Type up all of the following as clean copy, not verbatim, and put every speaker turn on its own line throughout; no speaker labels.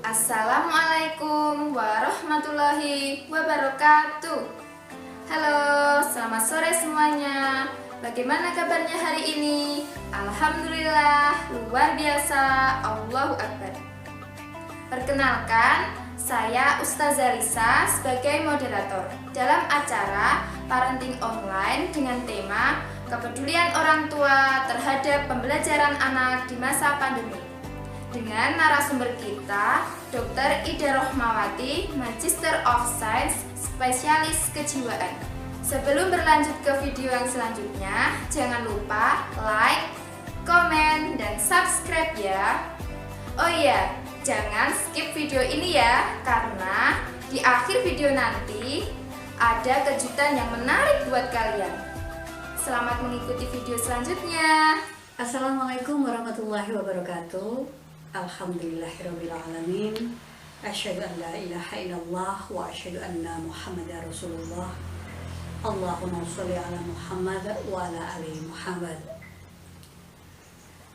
Assalamualaikum warahmatullahi wabarakatuh. Halo, selamat sore semuanya. Bagaimana kabarnya hari ini? Alhamdulillah, luar biasa. Allahu Akbar. Perkenalkan, saya Ustazah Lisa sebagai moderator dalam acara Parenting Online dengan tema Kepedulian Orang Tua terhadap Pembelajaran Anak di Masa Pandemi. Dengan narasumber kita, Dr. Ida Rohmawati, Magister of Science, spesialis kejiwaan. Sebelum berlanjut ke video yang selanjutnya, jangan lupa like, komen, dan subscribe ya. Oh iya, Jangan skip video ini ya, karena di akhir video nanti ada kejutan yang menarik buat kalian. Selamat mengikuti video selanjutnya.
Assalamualaikum warahmatullahi wabarakatuh. Alhamdulillahirrabbilalamin. Asyhadu an la ilaha illallah wa asyhadu anna Muhammadar Rasulullah. Allahumma sholli ala Muhammad wa ala ali Muhammad.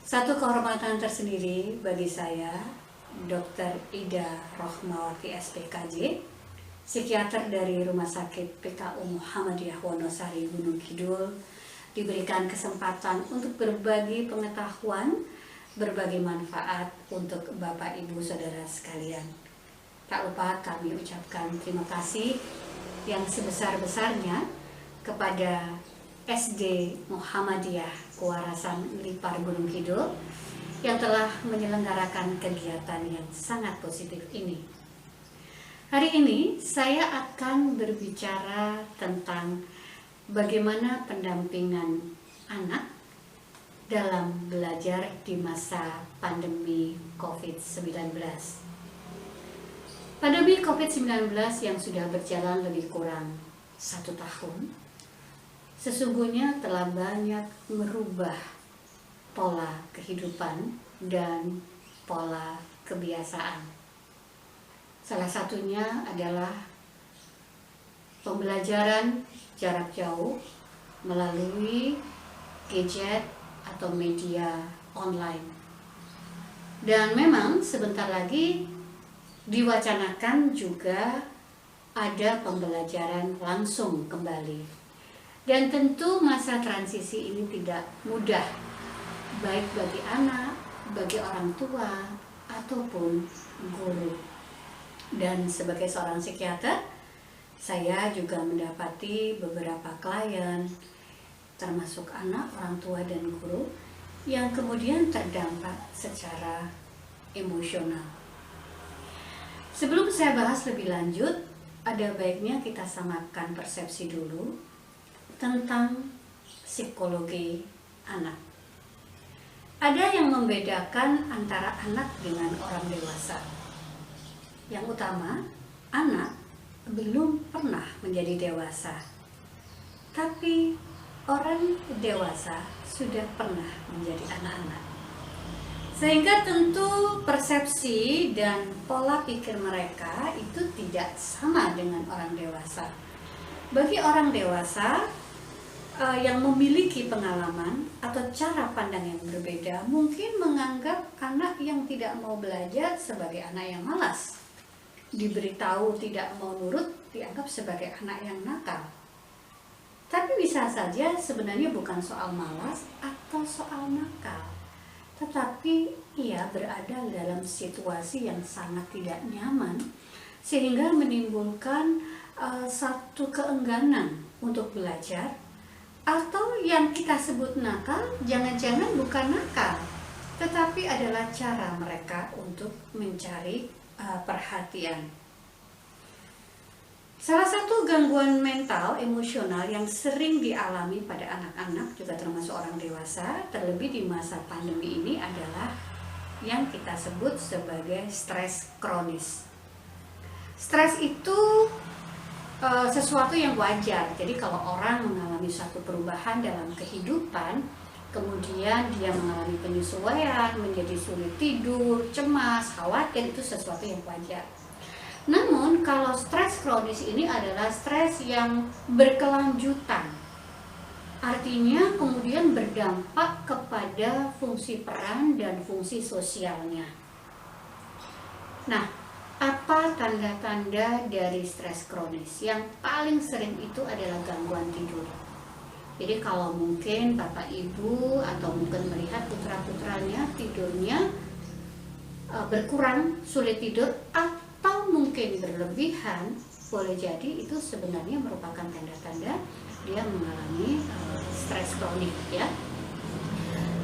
Satu kehormatan tersendiri bagi saya, Dr. Ida Rohmawati SPKJ, psikiater dari Rumah Sakit PKU Muhammadiyah Wonosari Gunung Kidul, diberikan kesempatan untuk berbagi pengetahuan, berbagi manfaat untuk Bapak Ibu Saudara sekalian. Tak lupa kami ucapkan terima kasih yang sebesar-besarnya kepada SD Muhammadiyah Kewarasan Lipar Gunung Kidul yang telah menyelenggarakan kegiatan yang sangat positif ini. Hari ini saya akan berbicara tentang bagaimana pendampingan anak dalam belajar di masa pandemi COVID-19. Pandemi COVID-19 yang sudah berjalan lebih kurang 1 tahun, sesungguhnya telah banyak merubah pola kehidupan dan pola kebiasaan. Salah satunya adalah pembelajaran jarak jauh melalui gadget atau media online. Dan memang sebentar lagi diwacanakan juga ada pembelajaran langsung kembali. Dan tentu masa transisi ini tidak mudah, baik bagi anak, bagi orang tua, ataupun guru. Dan sebagai seorang psikiater, saya juga mendapati beberapa klien, termasuk anak, orang tua, dan guru, yang kemudian terdampak secara emosional. Sebelum saya bahas lebih lanjut, ada baiknya kita samakan persepsi dulu tentang psikologi anak. Ada yang membedakan antara anak dengan orang dewasa. Yang utama, anak belum pernah menjadi dewasa, tapi orang dewasa sudah pernah menjadi anak-anak. Sehingga tentu persepsi dan pola pikir mereka itu tidak sama dengan orang dewasa. Bagi orang dewasa yang memiliki pengalaman atau cara pandang yang berbeda, mungkin menganggap anak yang tidak mau belajar sebagai anak yang malas. Diberitahu tidak mau nurut dianggap sebagai anak yang nakal. Tapi bisa saja sebenarnya bukan soal malas atau soal nakal, tetapi ia berada dalam situasi yang sangat tidak nyaman sehingga menimbulkan satu keengganan untuk belajar, atau yang kita sebut nakal jangan-jangan bukan nakal, tetapi adalah cara mereka untuk mencari perhatian. Salah satu gangguan mental emosional yang sering dialami pada anak-anak juga termasuk orang dewasa, terlebih di masa pandemi ini, adalah yang kita sebut sebagai stres kronis. Stres itu sesuatu yang wajar. Jadi kalau orang mengalami suatu perubahan dalam kehidupan, kemudian dia mengalami penyesuaian, menjadi sulit tidur, cemas, khawatir, itu sesuatu yang wajar. Namun kalau stres kronis ini adalah stres yang berkelanjutan, artinya kemudian berdampak kepada fungsi peran dan fungsi sosialnya. Nah, apa tanda-tanda dari stres kronis? Yang paling sering itu adalah gangguan tidur. Jadi kalau mungkin Bapak Ibu atau mungkin melihat putra-putranya tidurnya berkurang, sulit tidur, atau mungkin berlebihan, boleh jadi itu sebenarnya merupakan tanda-tanda dia mengalami stres kronik, ya.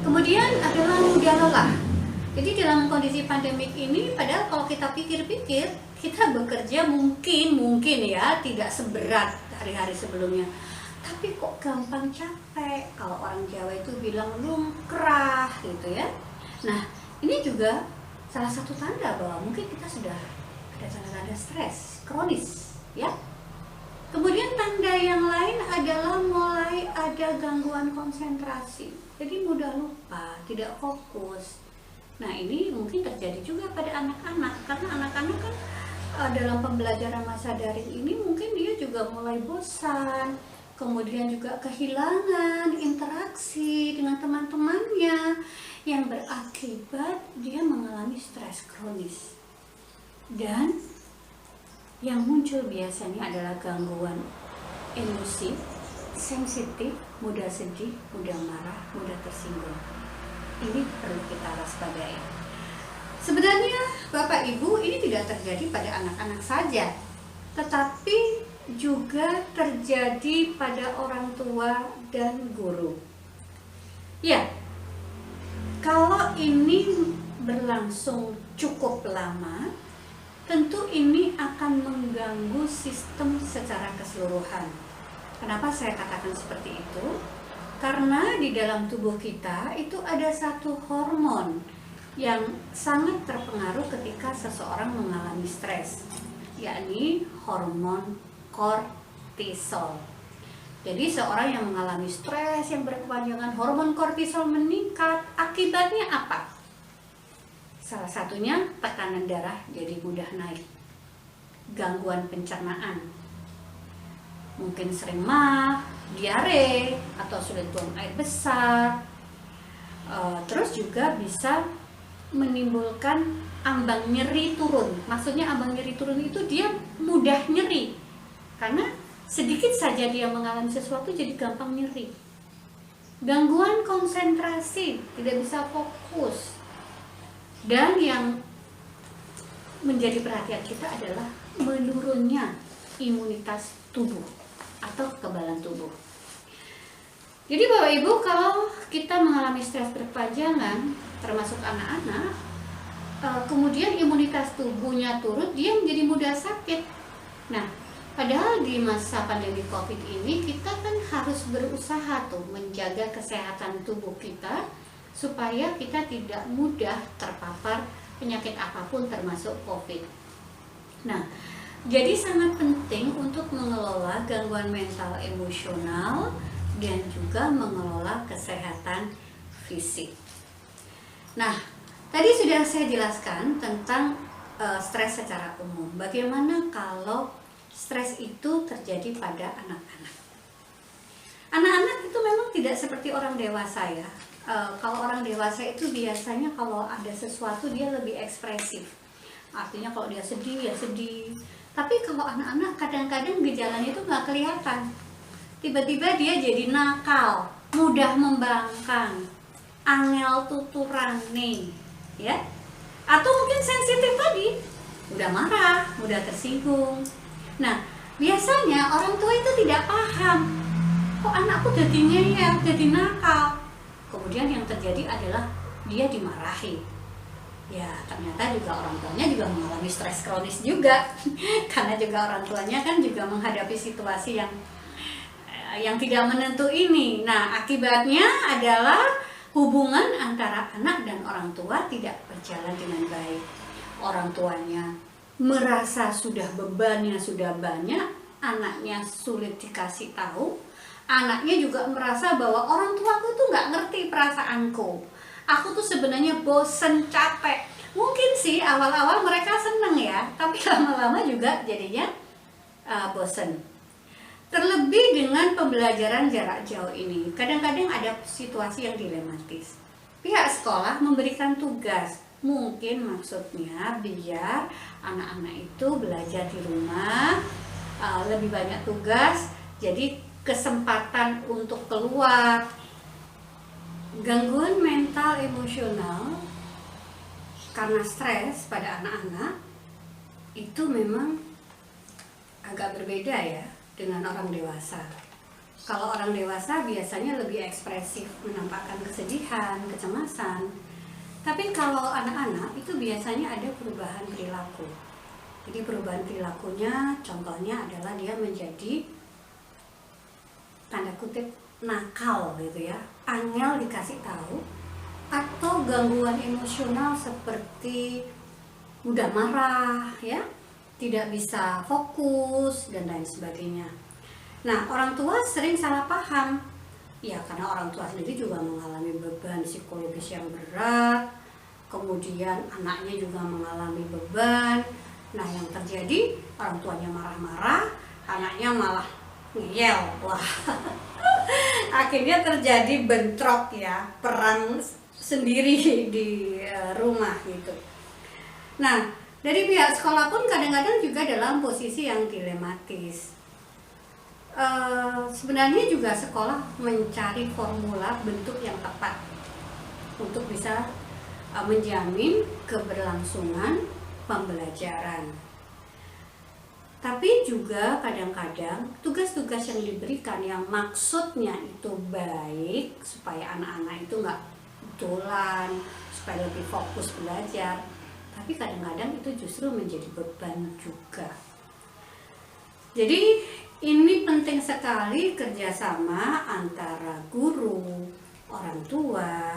Kemudian adalah mudah lelah. Jadi dalam kondisi pandemik ini, padahal kalau kita pikir-pikir, kita bekerja mungkin ya tidak seberat hari-hari sebelumnya, tapi kok gampang capek. Kalau orang Jawa itu bilang lumrah gitu ya. Nah, ini juga salah satu tanda bahwa mungkin kita sudah ada tanda-tanda stres kronis, ya. Kemudian tanda yang lain adalah mulai ada gangguan konsentrasi, jadi mudah lupa, tidak fokus. Nah, ini mungkin terjadi juga pada anak-anak, karena anak-anak kan dalam pembelajaran masa daring ini mungkin dia juga mulai bosan, kemudian juga kehilangan interaksi dengan teman-temannya, yang berakibat dia mengalami stres kronis. Dan yang muncul biasanya adalah gangguan emosi, sensitif, mudah sedih, mudah marah, mudah tersinggung. Ini perlu kita waspadai. Sebenarnya Bapak Ibu, ini tidak terjadi pada anak-anak saja, tetapi juga terjadi pada orang tua dan guru. Ya, kalau ini berlangsung cukup lama, tentu ini akan mengganggu sistem secara keseluruhan. Kenapa saya katakan seperti itu? Karena di dalam tubuh kita itu ada satu hormon yang sangat terpengaruh ketika seseorang mengalami stres, yakni hormon kortisol. Jadi seorang yang mengalami stres yang berkepanjangan, hormon kortisol meningkat. Akibatnya apa? Salah satunya tekanan darah jadi mudah naik, gangguan pencernaan, mungkin sering mah, diare, atau sulit buang air besar. Terus juga bisa menimbulkan ambang nyeri turun. Maksudnya ambang nyeri turun itu dia mudah nyeri, karena sedikit saja dia mengalami sesuatu jadi gampang nyeri. Gangguan konsentrasi, tidak bisa fokus. Dan yang menjadi perhatian kita adalah menurunnya imunitas tubuh atau kekebalan tubuh. Jadi Bapak Ibu, kalau kita mengalami stres berkepanjangan, termasuk anak-anak, kemudian imunitas tubuhnya turun, dia menjadi mudah sakit. Nah, padahal di masa pandemi COVID ini kita kan harus berusaha tuh menjaga kesehatan tubuh kita supaya kita tidak mudah terpapar penyakit apapun termasuk COVID. Nah, jadi sangat penting untuk mengelola gangguan mental emosional dan juga mengelola kesehatan fisik. Nah, tadi sudah saya jelaskan tentang stres secara umum. Bagaimana kalau stres itu terjadi pada anak-anak? Anak-anak itu memang tidak seperti orang dewasa ya. Kalau orang dewasa itu biasanya kalau ada sesuatu dia lebih ekspresif. Artinya kalau dia sedih ya sedih. Tapi kalau anak-anak kadang-kadang gejalanya itu nggak kelihatan. Tiba-tiba dia jadi nakal, mudah membangkang, angel tuturan nih, ya. Atau mungkin sensitif tadi, mudah marah, mudah tersinggung. Nah, biasanya orang tua itu tidak paham, kok anakku jadi ngeyel, jadi nakal. Kemudian yang terjadi adalah dia dimarahi. Ya, ternyata juga orang tuanya juga mengalami stres kronis juga. Karena juga orang tuanya kan juga menghadapi situasi yang tidak menentu ini. Nah, akibatnya adalah hubungan antara anak dan orang tua tidak berjalan dengan baik. Orang tuanya merasa sudah bebannya sudah banyak, anaknya sulit dikasih tahu. Anaknya juga merasa bahwa orang tuaku tuh nggak ngerti perasaanku. Aku tuh sebenarnya bosen, capek. Mungkin sih awal-awal mereka seneng ya, tapi lama-lama juga jadinya bosen. Terlebih dengan pembelajaran jarak jauh ini, kadang-kadang ada situasi yang dilematis. Pihak sekolah memberikan tugas, mungkin maksudnya biar anak-anak itu belajar di rumah, lebih banyak tugas, jadi kesempatan untuk keluar. Gangguan mental emosional karena stres pada anak-anak itu memang agak berbeda ya dengan orang dewasa. Kalau orang dewasa biasanya lebih ekspresif, menampakkan kesedihan, kecemasan. Tapi kalau anak-anak itu biasanya ada perubahan perilaku. Jadi perubahan perilakunya contohnya adalah dia menjadi tanda kutip nakal gitu ya, angel dikasih tahu, atau gangguan emosional seperti mudah marah ya, tidak bisa fokus dan lain sebagainya. Nah, orang tua sering salah paham ya, karena orang tua sendiri juga mengalami beban psikologis yang berat, kemudian anaknya juga mengalami beban. Nah, yang terjadi orang tuanya marah-marah, anaknya malah ngeyel. Wah, akhirnya terjadi bentrok ya, perang sendiri di rumah gitu. Nah, dari pihak sekolah pun kadang-kadang juga dalam posisi yang dilematis. Sebenarnya juga sekolah mencari formula bentuk yang tepat untuk bisa menjamin keberlangsungan pembelajaran. Tapi juga kadang-kadang tugas-tugas yang diberikan yang maksudnya itu baik supaya anak-anak itu nggak betulan, supaya lebih fokus belajar, tapi kadang-kadang itu justru menjadi beban juga. Jadi ini penting sekali kerjasama antara guru, orang tua,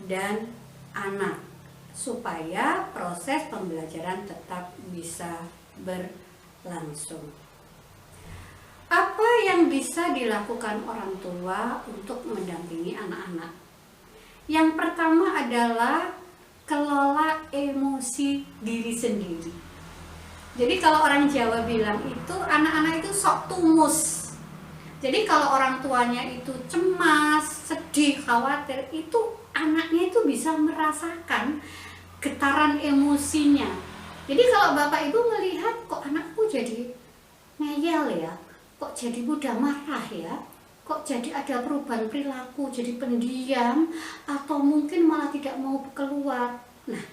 dan anak supaya proses pembelajaran tetap bisa berlangsung. Apa yang bisa dilakukan orang tua untuk mendampingi anak-anak? Yang pertama adalah kelola emosi diri sendiri. Jadi kalau orang Jawa bilang itu anak-anak itu sok tumus. Jadi kalau orang tuanya itu cemas, sedih, khawatir, itu anaknya itu bisa merasakan getaran emosinya. Jadi kalau bapak ibu melihat kok anakku jadi ngeyel ya, kok jadi mudah marah ya, kok jadi ada perubahan perilaku, jadi pendiam, atau mungkin malah tidak mau keluar. Nah,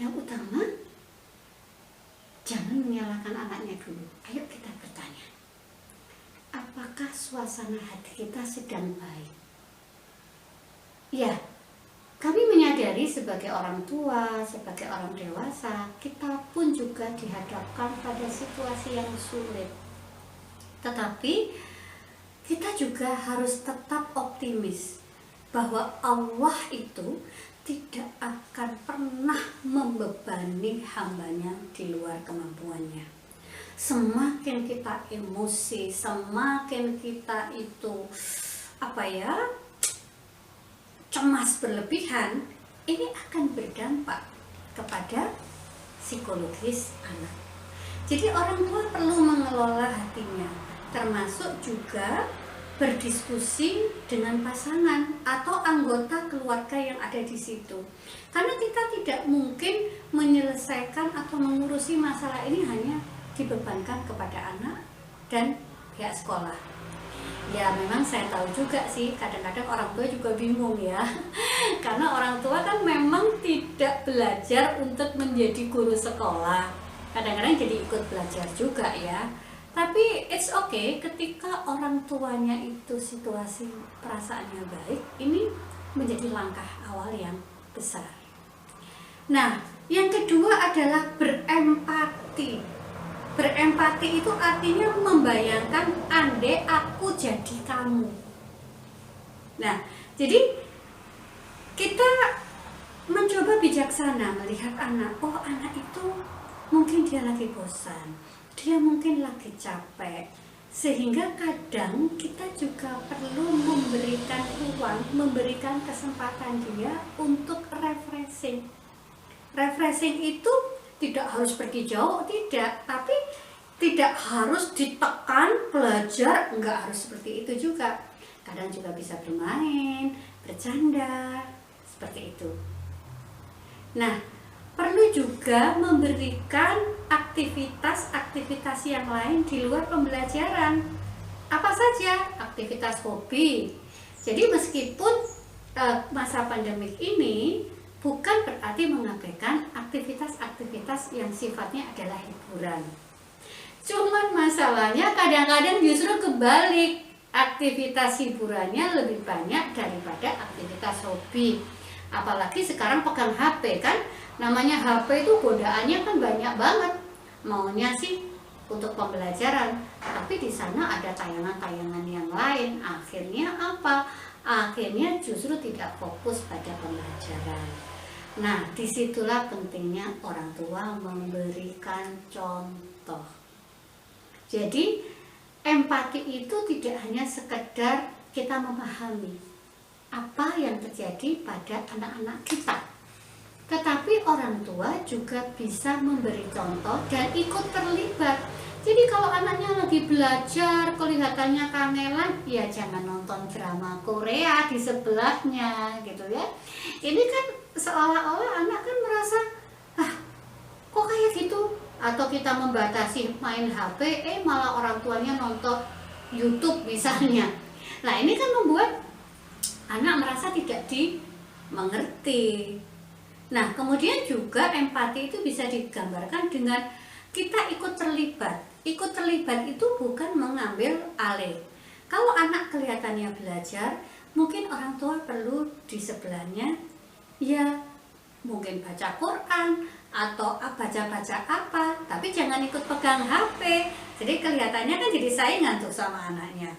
yang utama jangan menyalahkan anaknya dulu. Ayo kita bertanya, apakah suasana hati kita sedang baik? Ya, kami menyadari sebagai orang tua, sebagai orang dewasa, kita pun juga dihadapkan pada situasi yang sulit. Tetapi kita juga harus tetap optimis bahwa Allah itu tidak akan pernah membebani hambanya di luar kemampuannya. Semakin kita emosi, semakin kita itu cemas berlebihan, ini akan berdampak kepada psikologis anak. Jadi orang tua perlu mengelola hatinya, termasuk juga berdiskusi dengan pasangan atau anggota keluarga yang ada di situ. Karena kita tidak mungkin menyelesaikan atau mengurusi masalah ini hanya dibebankan kepada anak dan pihak sekolah. Ya memang saya tahu juga sih, kadang-kadang orang tua juga bingung ya. Karena orang tua kan memang tidak belajar untuk menjadi guru sekolah. Kadang-kadang jadi ikut belajar juga ya. Tapi it's okay ketika orang tuanya itu situasi perasaannya baik, ini menjadi langkah awal yang besar. Nah, yang kedua adalah berempati. Berempati itu artinya membayangkan andai aku jadi kamu. Nah, jadi kita mencoba bijaksana melihat anak. Oh, anak itu mungkin dia lagi bosan, dia mungkin lagi capek, sehingga kadang kita juga perlu memberikan ruang, memberikan kesempatan dia untuk refreshing. Refreshing itu tidak harus pergi jauh, tidak, tapi tidak harus ditekan belajar, enggak harus seperti itu juga. Kadang juga bisa bermain, bercanda, seperti itu. Nah, perlu juga memberikan aktivitas-aktivitas yang lain di luar pembelajaran. Apa saja? Aktivitas hobi. Jadi meskipun masa pandemik ini bukan berarti mengabaikan aktivitas-aktivitas yang sifatnya adalah hiburan. Cuman masalahnya kadang-kadang justru kebalik, aktivitas hiburannya lebih banyak daripada aktivitas hobi. Apalagi sekarang pegang HP kan, namanya HP itu godaannya kan banyak banget. Maunya sih untuk pembelajaran, tapi di sana ada tayangan-tayangan yang lain. Akhirnya apa? akhirnya justru tidak fokus pada pembelajaran. Nah, disitulah pentingnya orang tua memberikan contoh. Jadi empati itu tidak hanya sekedar kita memahami apa yang terjadi pada anak-anak kita, tetapi orang tua juga bisa memberi contoh dan ikut terlibat. Jadi kalau anaknya lagi belajar kelihatannya kangenan, ya jangan nonton drama Korea di sebelahnya gitu ya. Ini kan seolah-olah anak kan merasa, kok kayak gitu? Atau kita membatasi main HP, malah orang tuanya nonton YouTube misalnya. Nah, ini kan membuat anak merasa tidak dimengerti. Nah, kemudian juga empati itu bisa digambarkan dengan kita ikut terlibat. Ikut terlibat itu bukan mengambil alih. Kalau anak kelihatannya belajar, mungkin orang tua perlu di sebelahnya, ya mungkin baca Quran atau baca-baca apa, tapi jangan ikut pegang HP. Jadi kelihatannya kan jadi saingan tuh sama anaknya.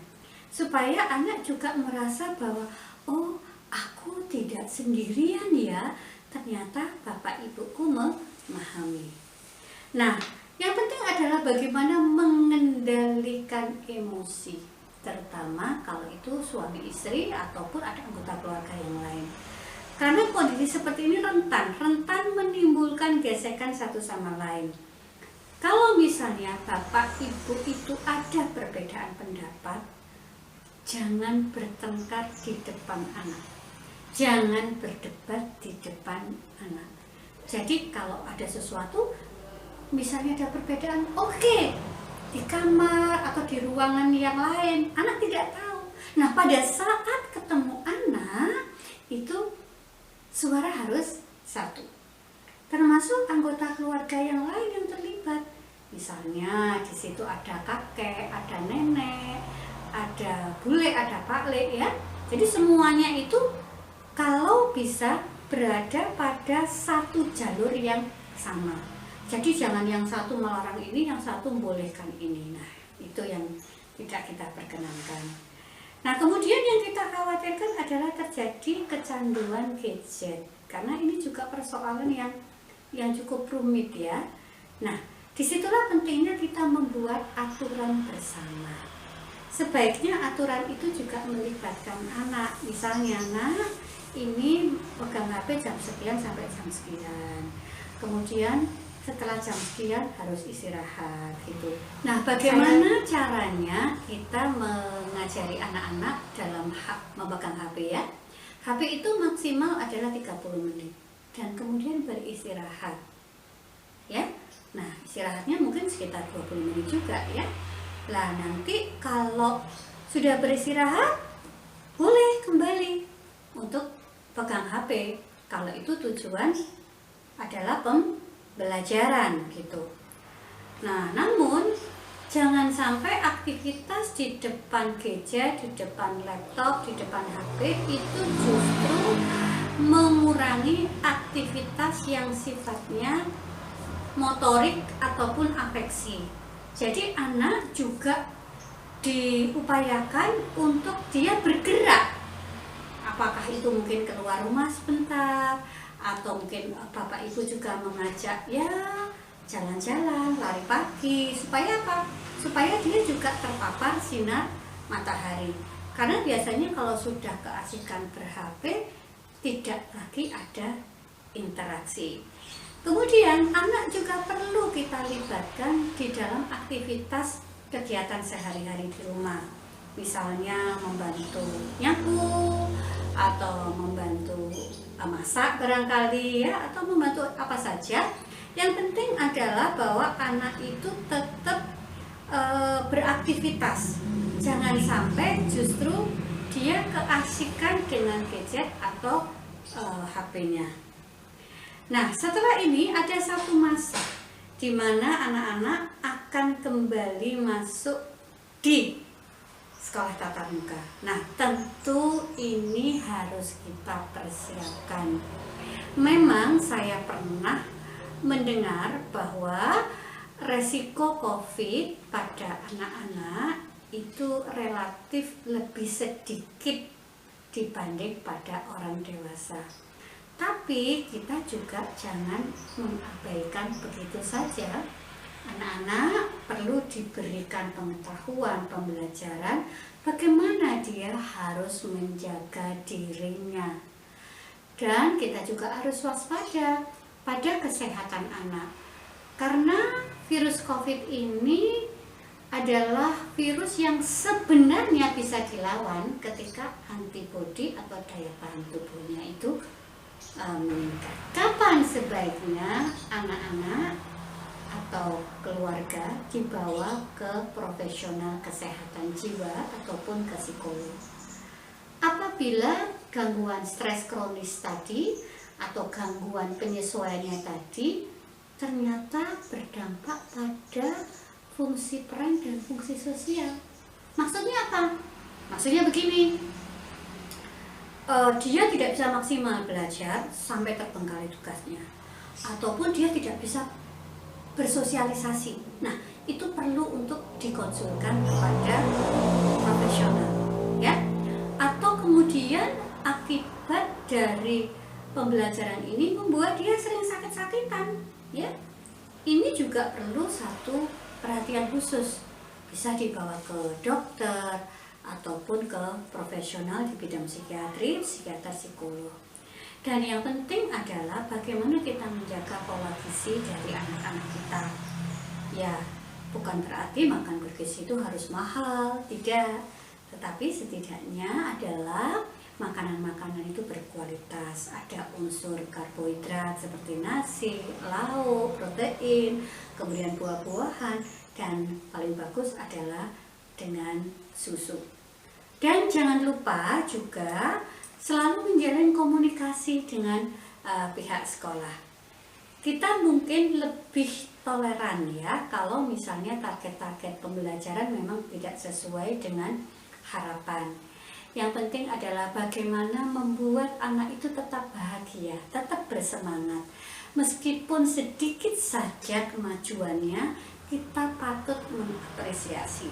Supaya anak juga merasa bahwa, oh, aku tidak sendirian ya, ternyata bapak ibuku memahami. Nah, yang penting adalah bagaimana mengendalikan emosi, terutama kalau itu suami istri ataupun ada anggota keluarga yang lain. Karena kondisi seperti ini rentan menimbulkan gesekan satu sama lain. Kalau misalnya bapak ibu itu ada perbedaan pendapat, jangan bertengkar di depan anak. Jangan berdebat di depan anak. Jadi kalau ada sesuatu, misalnya ada perbedaan, oke, di kamar atau di ruangan yang lain, anak tidak tahu. Nah, pada saat ketemu anak, itu suara harus satu. Termasuk anggota keluarga yang lain yang terlibat. Misalnya di situ ada kakek, ada nenek, ada bule, ada pakle ya. Jadi semuanya itu kalau bisa berada pada satu jalur yang sama. Jadi jangan yang satu melarang ini, yang satu membolehkan ini. Nah, itu yang tidak kita perkenankan. Nah, kemudian yang kita khawatirkan adalah terjadi kecanduan gadget. Karena ini juga persoalan yang cukup rumit ya. Nah, disitulah pentingnya kita membuat aturan bersama. Sebaiknya aturan itu juga melibatkan anak. Misalnya, nah, ini pegang HP jam sekian sampai jam sekian. Kemudian setelah jam sekian harus istirahat gitu. Nah, bagaimana caranya kita mengajari anak-anak dalam memegang HP ya? HP itu maksimal adalah 30 menit dan kemudian beristirahat. Ya. Nah, istirahatnya mungkin sekitar 20 menit juga ya. Lah, nanti kalau sudah beristirahat boleh kembali untuk pegang HP. Kalau itu tujuan adalah pembelajaran gitu. Nah, namun jangan sampai aktivitas di depan gadget, di depan laptop, di depan HP itu justru mengurangi aktivitas yang sifatnya motorik ataupun afeksi. Jadi anak juga diupayakan untuk dia bergerak. Apakah itu mungkin keluar rumah sebentar, atau mungkin bapak ibu juga mengajak ya jalan-jalan, lari pagi, supaya apa? Supaya dia juga terpapar sinar matahari. Karena biasanya kalau sudah keasikan ber-HP, tidak lagi ada interaksi. Kemudian anak juga perlu kita libatkan di dalam aktivitas kegiatan sehari-hari di rumah. Misalnya membantu nyapu, atau membantu masak barangkali ya, atau membantu apa saja. Yang penting adalah bahwa anak itu tetap beraktivitas. Jangan sampai justru dia keasikan dengan gadget atau HP-nya. Nah, setelah ini ada satu masa di mana anak-anak akan kembali masuk di sekolah tatap muka. Nah, tentu ini harus kita persiapkan. Memang saya pernah mendengar bahwa resiko COVID pada anak-anak itu relatif lebih sedikit dibanding pada orang dewasa. Tapi kita juga jangan mengabaikan begitu saja. Anak-anak perlu diberikan pengetahuan, pembelajaran bagaimana dia harus menjaga dirinya. Dan kita juga harus waspada pada kesehatan anak. Karena virus COVID ini adalah virus yang sebenarnya bisa dilawan ketika antibodi atau daya tahan tubuhnya itu meningkat. Kapan sebaiknya anak-anak atau keluarga dibawa ke profesional kesehatan jiwa ataupun ke psikolog? Apabila gangguan stres kronis tadi atau gangguan penyesuaiannya tadi ternyata berdampak pada fungsi peran dan fungsi sosial. Maksudnya apa? Maksudnya begini, dia tidak bisa maksimal belajar sampai terbengkalai tugasnya, ataupun dia tidak bisa bersosialisasi. Nah, itu perlu untuk dikonsulkan kepada profesional, ya. Atau kemudian akibat dari pembelajaran ini membuat dia sering sakit-sakitan, ya. Ini juga perlu satu perhatian khusus, bisa dibawa ke dokter ataupun ke profesional di bidang psikiatri, psikiater, psikolog. Dan yang penting adalah bagaimana kita menjaga pola gizi dari anak-anak kita. Ya, bukan berarti makan bergizi itu harus mahal, tidak. Tetapi setidaknya adalah makanan-makanan itu berkualitas, ada unsur karbohidrat seperti nasi, lauk, protein, kemudian buah-buahan, dan paling bagus adalah dengan susu. Dan jangan lupa juga selalu menjalin komunikasi dengan pihak sekolah. Kita mungkin lebih toleran ya kalau misalnya target-target pembelajaran memang tidak sesuai dengan harapan. Yang penting adalah bagaimana membuat anak itu tetap bahagia, tetap bersemangat. Meskipun sedikit saja kemajuannya, kita patut mengapresiasi.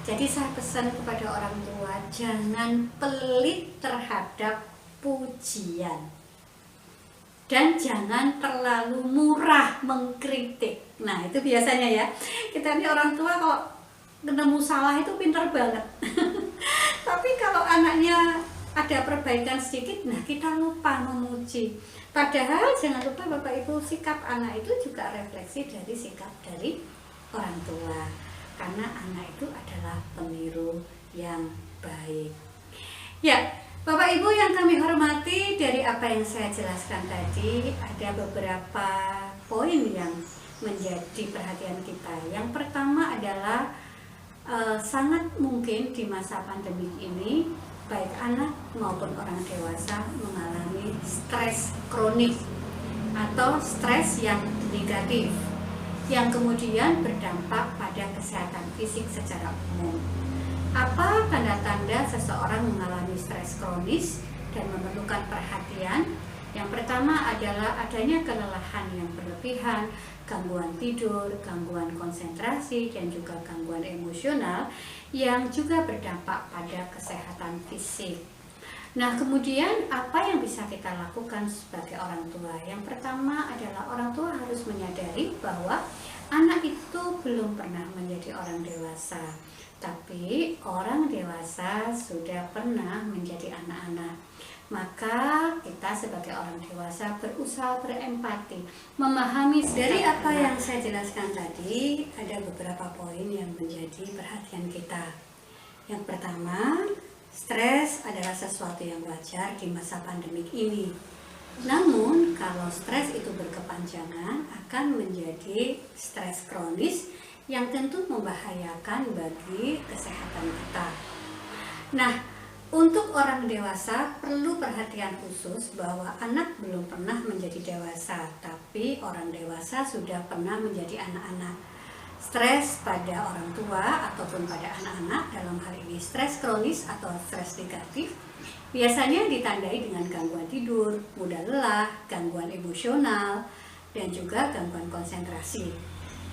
Jadi saya pesan kepada orang tua, jangan pelit terhadap pujian. Dan jangan terlalu murah mengkritik. Nah, itu biasanya ya. Kita ini orang tua kalau ketemu salah itu pintar banget. Tapi kalau anaknya ada perbaikan sedikit, nah kita lupa memuji. Padahal jangan lupa Bapak Ibu, sikap anak itu juga refleksi dari sikap dari orang tua. Karena anak itu adalah peniru yang baik. Ya, Bapak Ibu yang kami hormati, dari apa yang saya jelaskan tadi, ada beberapa poin yang menjadi perhatian kita. Yang pertama adalah sangat mungkin di masa pandemi ini baik anak maupun orang dewasa mengalami stres kronik atau stres yang negatif yang kemudian berdampak pada kesehatan fisik secara umum. Apa tanda-tanda seseorang mengalami stres kronis dan memerlukan perhatian? Yang pertama adalah adanya kelelahan yang berlebihan, gangguan tidur, gangguan konsentrasi, dan juga gangguan emosional yang juga berdampak pada kesehatan fisik. Nah, kemudian apa yang bisa kita lakukan sebagai orang tua? Yang pertama adalah orang tua harus menyadari bahwa anak itu belum pernah menjadi orang dewasa, tapi orang dewasa sudah pernah menjadi anak-anak. Maka kita sebagai orang dewasa berusaha berempati, memahami. Dari apa yang saya jelaskan tadi, ada beberapa poin yang menjadi perhatian kita. Yang pertama, stres adalah sesuatu yang wajar di masa pandemik ini. Namun, kalau stres itu berkepanjangan akan menjadi stres kronis yang tentu membahayakan bagi kesehatan kita. Nah, untuk orang dewasa perlu perhatian khusus bahwa anak belum pernah menjadi dewasa, tapi orang dewasa sudah pernah menjadi anak-anak. Stres pada orang tua ataupun pada anak-anak, dalam hal ini stres kronis atau stres negatif, biasanya ditandai dengan gangguan tidur, mudah lelah, gangguan emosional, dan juga gangguan konsentrasi.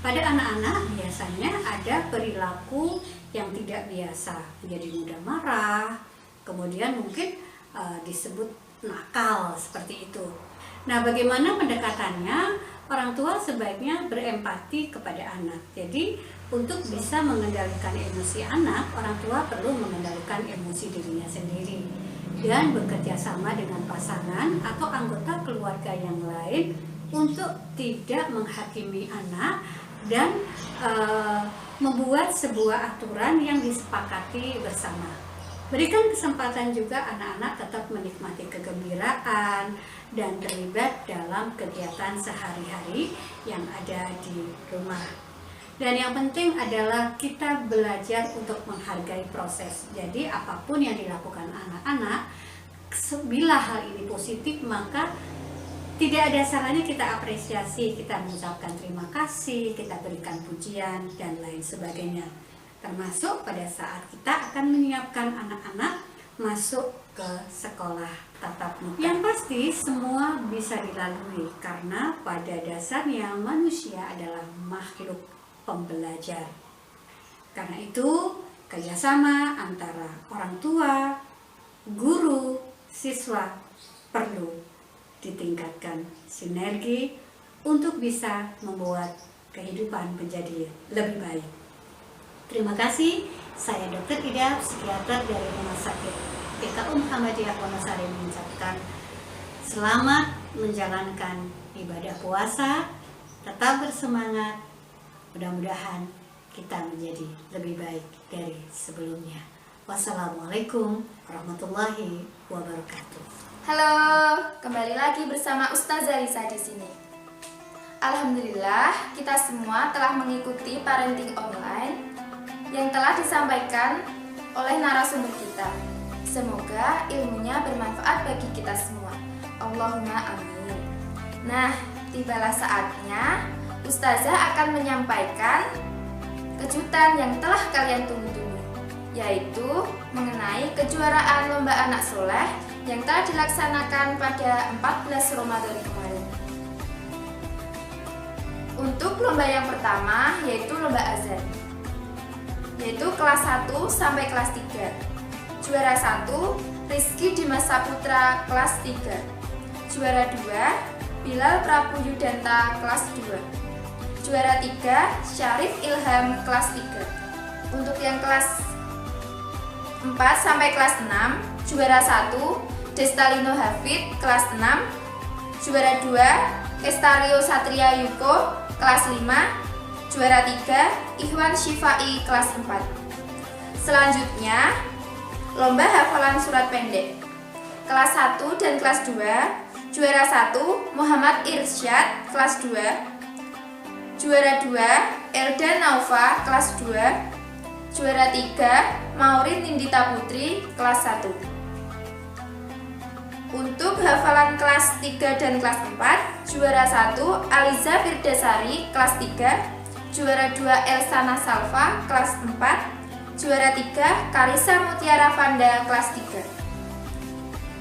Pada anak-anak biasanya ada perilaku yang tidak biasa, menjadi mudah marah, kemudian mungkin disebut nakal seperti itu. Nah, bagaimana pendekatannya? Orang tua sebaiknya berempati kepada anak. Jadi untuk bisa mengendalikan emosi anak, orang tua perlu mengendalikan emosi dirinya sendiri dan bekerja sama dengan pasangan atau anggota keluarga yang lain untuk tidak menghakimi anak dan membuat sebuah aturan yang disepakati bersama. Berikan kesempatan juga anak-anak tetap menikmati kegembiraan dan terlibat dalam kegiatan sehari-hari yang ada di rumah. Dan yang penting adalah kita belajar untuk menghargai proses. Jadi apapun yang dilakukan anak-anak, bila hal ini positif, maka tidak ada salahnya kita apresiasi, kita mengucapkan terima kasih, kita berikan pujian dan lain sebagainya. Termasuk pada saat kita akan menyiapkan anak-anak masuk ke sekolah tatap muka. Yang pasti semua bisa dilalui karena pada dasarnya manusia adalah makhluk pembelajar. Karena itu kerjasama antara orang tua, guru, siswa perlu ditingkatkan sinergi untuk bisa membuat kehidupan menjadi lebih baik. Terima kasih, saya Dr. Ida, psikiater dari Rumah Sakit PKU Muhammadiyah Wonosari mengucapkan selamat menjalankan ibadah puasa, tetap bersemangat, mudah-mudahan kita menjadi lebih baik dari sebelumnya. Wassalamualaikum warahmatullahi wabarakatuh.
Halo, kembali lagi bersama Ustazah Lisa di sini. Alhamdulillah, kita semua telah mengikuti parenting online yang telah disampaikan oleh narasumber kita. Semoga ilmunya bermanfaat bagi kita semua. Allahumma amin. Nah, tibalah saatnya Ustazah akan menyampaikan kejutan yang telah kalian tunggu-tunggu, yaitu mengenai kejuaraan lomba anak soleh yang telah dilaksanakan pada 14 Ramadan kemarin. Untuk lomba yang pertama yaitu lomba azan, yaitu kelas 1 sampai kelas 3. Juara 1 Rizky Dimas Saputra kelas 3. Juara 2 Bilal Prabu Yudanta kelas 2. Juara 3 Syarif Ilham kelas 3. Untuk yang kelas 4 sampai kelas 6, juara 1 Destalino Hafid kelas 6. Juara 2 Estario Satria Yuko kelas 5. Juara 3 Ikhwan Syifai kelas 4. Selanjutnya lomba hafalan surat pendek kelas 1 dan kelas 2. Juara 1 Muhammad Irsyad kelas 2. Juara 2 Elda Naufa kelas 2. Juara 3 Maureen Nindita Putri kelas 1. Untuk hafalan kelas 3 dan kelas 4, juara 1 Aliza Firdasari kelas 3. Juara 2 Elsana Salva kelas 4. Juara 3 Karisa Mutiara Vanda kelas 3.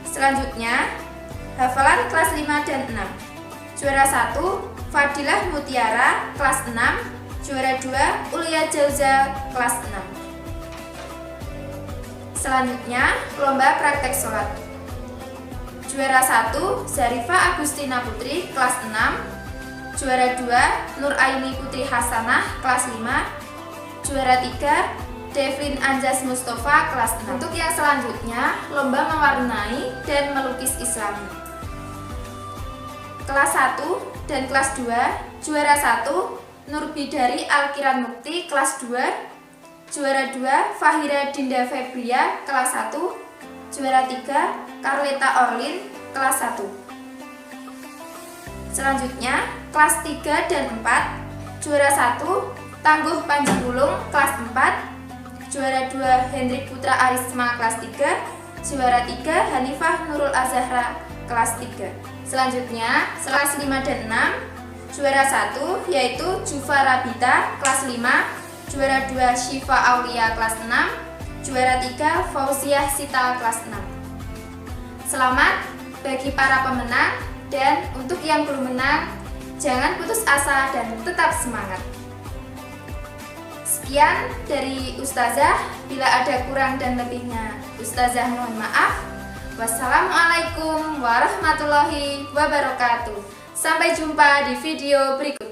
Selanjutnya hafalan kelas 5 dan 6. Juara 1 Fadilah Mutiara kelas 6. Juara 2 Ulia Jauza kelas 6. Selanjutnya lomba praktek sholat. Juara 1 Zarifah Agustina Putri kelas 6. Juara 2 Nur Aini Putri Hasanah kelas 5. Juara 3 Devin Anjas Mustafa kelas 6. Untuk yang selanjutnya lomba mewarnai dan melukis Islam. Kelas 1 dan kelas 2, juara 1 Nur Bidari Alkiran Mukti kelas 2. Juara 2 Fahira Dinda Febria kelas 1. Juara 3 Karleta Orlin kelas 1. Selanjutnya kelas 3 dan 4, juara 1 Tangguh Panji Pulung kelas 4. Juara 2 Hendrik Putra Arisma kelas 3. Juara 3 Hanifah Nurul Azahra kelas 3. Selanjutnya kelas 5 dan 6, juara 1 yaitu Jufa Rabita kelas 5. Juara 2 Syifa Aulia kelas 6. Juara 3 Fauziah Sita kelas 6. Selamat bagi para pemenang, dan untuk yang belum menang, jangan putus asa dan tetap semangat. Sekian dari Ustazah, bila ada kurang dan lebihnya Ustazah mohon maaf. Wassalamualaikum warahmatullahi wabarakatuh. Sampai jumpa di video berikutnya.